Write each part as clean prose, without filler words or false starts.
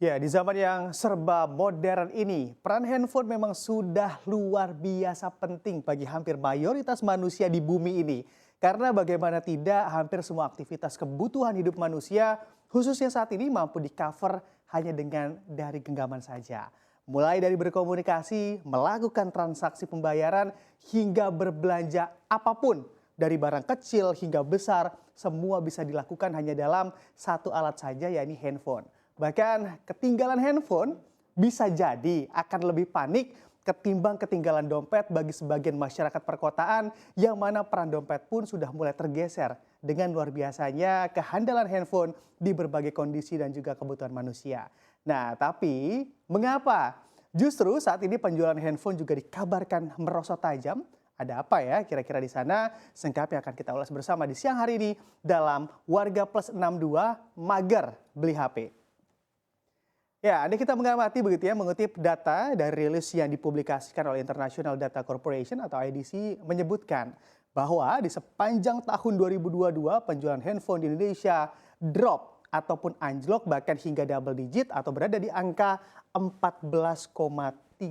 Ya, di zaman yang serba modern ini, peran handphone memang sudah luar biasa penting bagi hampir mayoritas manusia di bumi ini. Karena bagaimana tidak, hampir semua aktivitas kebutuhan hidup manusia, khususnya saat ini mampu di-cover hanya dengan dari genggaman saja. Mulai dari berkomunikasi, melakukan transaksi pembayaran, hingga berbelanja apapun. Dari barang kecil hingga besar, semua bisa dilakukan hanya dalam satu alat saja, yakni handphone. Bahkan ketinggalan handphone bisa jadi akan lebih panik ketimbang ketinggalan dompet bagi sebagian masyarakat perkotaan yang mana peran dompet pun sudah mulai tergeser dengan luar biasanya kehandalan handphone di berbagai kondisi dan juga kebutuhan manusia. Nah, tapi mengapa justru saat ini penjualan handphone juga dikabarkan merosot tajam? Ada apa ya kira-kira di sana? Sengkapnya akan kita ulas bersama di siang hari ini dalam Warga Plus 62 Mager Beli HP. Ya, Anda kita mengamati begitu ya, mengutip data dari rilis yang dipublikasikan oleh International Data Corporation atau IDC menyebutkan bahwa di sepanjang tahun 2022 penjualan handphone di Indonesia drop ataupun anjlok bahkan hingga double digit atau berada di angka 14,3%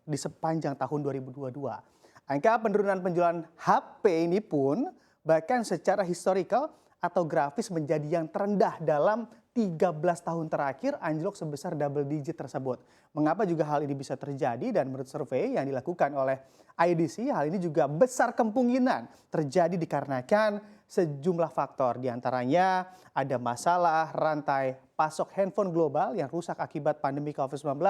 di sepanjang tahun 2022. Angka penurunan penjualan HP ini pun bahkan secara historical atau grafis menjadi yang terendah dalam 13 tahun terakhir anjlok sebesar double digit tersebut. Mengapa juga hal ini bisa terjadi dan menurut survei yang dilakukan oleh IDC hal ini juga besar kemungkinan terjadi dikarenakan sejumlah faktor. Di antaranya ada masalah rantai pasok handphone global yang rusak akibat pandemi COVID-19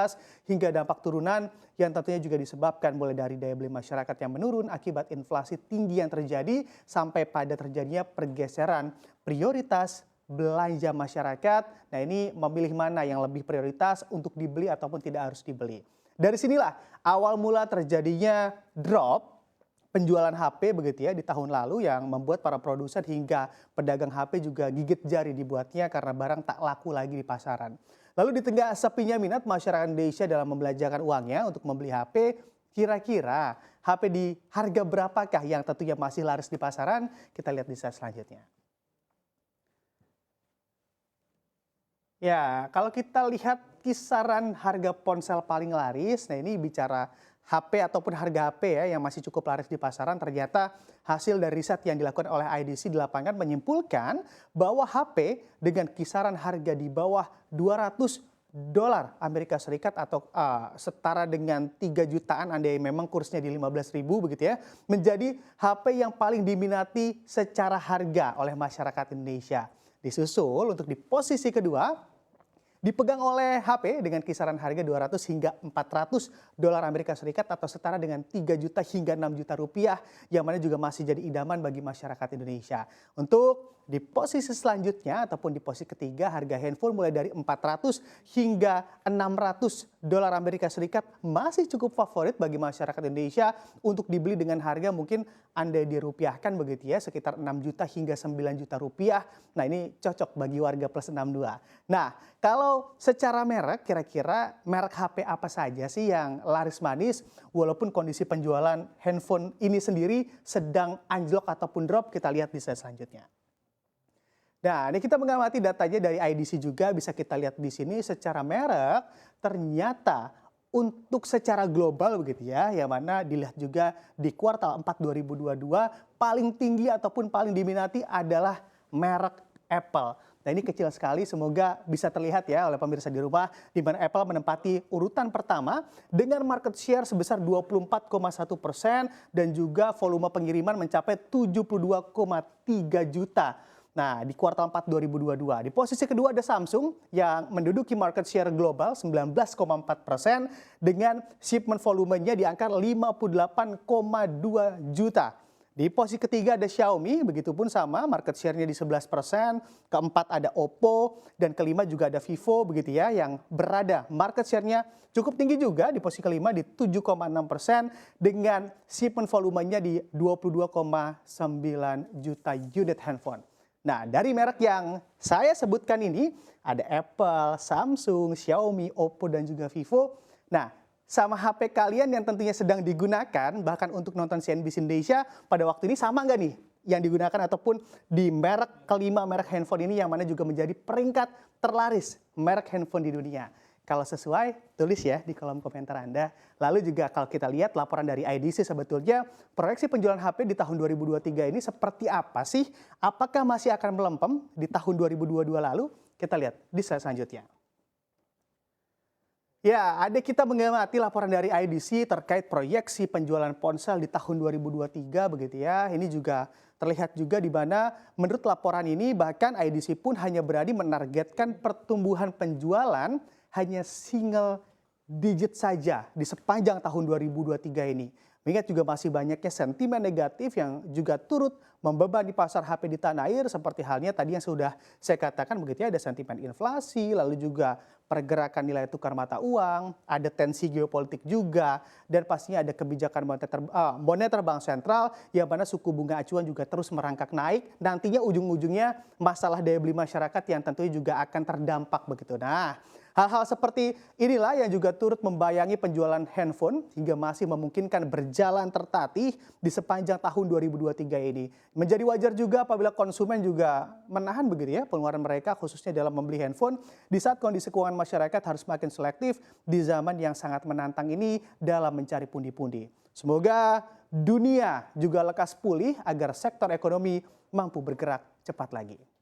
hingga dampak turunan yang tentunya juga disebabkan mulai dari daya beli masyarakat yang menurun akibat inflasi tinggi yang terjadi sampai pada terjadinya pergeseran prioritas belanja masyarakat. Nah, ini memilih mana yang lebih prioritas untuk dibeli ataupun tidak harus dibeli. Dari sinilah awal mula terjadinya drop penjualan HP begitu ya di tahun lalu yang membuat para produsen hingga pedagang HP juga gigit jari dibuatnya karena barang tak laku lagi di pasaran. Lalu di tengah sepinya minat masyarakat Indonesia dalam membelanjakan uangnya untuk membeli HP, kira-kira HP di harga berapakah yang tentunya masih laris di pasaran? Kita lihat di slide selanjutnya. Ya, kalau kita lihat kisaran harga ponsel paling laris, nah ini bicara HP ataupun harga HP ya yang masih cukup laris di pasaran, ternyata hasil dari riset yang dilakukan oleh IDC di lapangan menyimpulkan bahwa HP dengan kisaran harga di bawah $200 Amerika Serikat atau setara dengan 3 jutaan andai memang kursnya di 15.000 begitu ya, menjadi HP yang paling diminati secara harga oleh masyarakat Indonesia. Disusul untuk di posisi kedua dipegang oleh HP dengan kisaran harga 200 hingga $400 Amerika Serikat atau setara dengan 3 juta hingga 6 juta rupiah yang mana juga masih jadi idaman bagi masyarakat Indonesia. Untuk di posisi selanjutnya ataupun di posisi ketiga harga handphone mulai dari 400 hingga $600 Amerika Serikat masih cukup favorit bagi masyarakat Indonesia untuk dibeli dengan harga mungkin andai dirupiahkan begitu ya sekitar 6 juta hingga 9 juta rupiah. Nah, ini cocok bagi warga plus 62. Nah, kalau secara merek kira-kira merek HP apa saja sih yang laris manis walaupun kondisi penjualan handphone ini sendiri sedang anjlok ataupun drop, kita lihat di slide selanjutnya. Nah, ini kita mengamati datanya dari IDC juga bisa kita lihat di sini secara merek ternyata untuk secara global begitu ya, yang mana dilihat juga di kuartal 4 2022 paling tinggi ataupun paling diminati adalah merek Apple. Nah, ini kecil sekali, semoga bisa terlihat ya oleh pemirsa di rumah di mana Apple menempati urutan pertama dengan market share sebesar 24,1% dan juga volume pengiriman mencapai 72,3 juta. Nah, di kuartal 4 2022. Di posisi kedua ada Samsung yang menduduki market share global 19,4% dengan shipment volumenya di angka 58,2 juta. Di posisi ketiga ada Xiaomi, begitupun sama market share-nya di 11%. Keempat ada Oppo dan kelima juga ada Vivo begitu ya yang berada market share-nya cukup tinggi juga di posisi kelima di 7,6% dengan shipment volumenya di 22,9 juta unit handphone. Nah, dari merek yang saya sebutkan ini ada Apple, Samsung, Xiaomi, Oppo, dan juga Vivo. Nah, sama HP kalian yang tentunya sedang digunakan bahkan untuk nonton CNBC Indonesia pada waktu ini sama nggak nih yang digunakan ataupun di kelima merek handphone ini yang mana juga menjadi peringkat terlaris merek handphone di dunia. Kalau sesuai, tulis ya di kolom komentar Anda. Lalu juga kalau kita lihat laporan dari IDC sebetulnya proyeksi penjualan HP di tahun 2023 ini seperti apa sih? Apakah masih akan melempem di tahun 2022 lalu? Kita lihat di slide selanjutnya. Ya, ada kita mengamati laporan dari IDC terkait proyeksi penjualan ponsel di tahun 2023 begitu ya. Ini juga terlihat juga di mana menurut laporan ini bahkan IDC pun hanya berani menargetkan pertumbuhan penjualan hanya single digit saja di sepanjang tahun 2023 ini. Mengingat juga masih banyaknya sentimen negatif yang juga turut membebani pasar HP di tanah air seperti halnya tadi yang sudah saya katakan begitu ya, ada sentimen inflasi, lalu juga pergerakan nilai tukar mata uang, ada tensi geopolitik juga, dan pastinya ada kebijakan moneter bank sentral yang mana suku bunga acuan juga terus merangkak naik. Nantinya ujung-ujungnya masalah daya beli masyarakat yang tentunya juga akan terdampak begitu. Nah, hal-hal seperti inilah yang juga turut membayangi penjualan handphone hingga masih memungkinkan berjalan tertatih di sepanjang tahun 2023 ini. Menjadi wajar juga apabila konsumen juga menahan begitu ya pengeluaran mereka khususnya dalam membeli handphone di saat kondisi keuangan masyarakat harus makin selektif di zaman yang sangat menantang ini dalam mencari pundi-pundi. Semoga dunia juga lekas pulih agar sektor ekonomi mampu bergerak cepat lagi.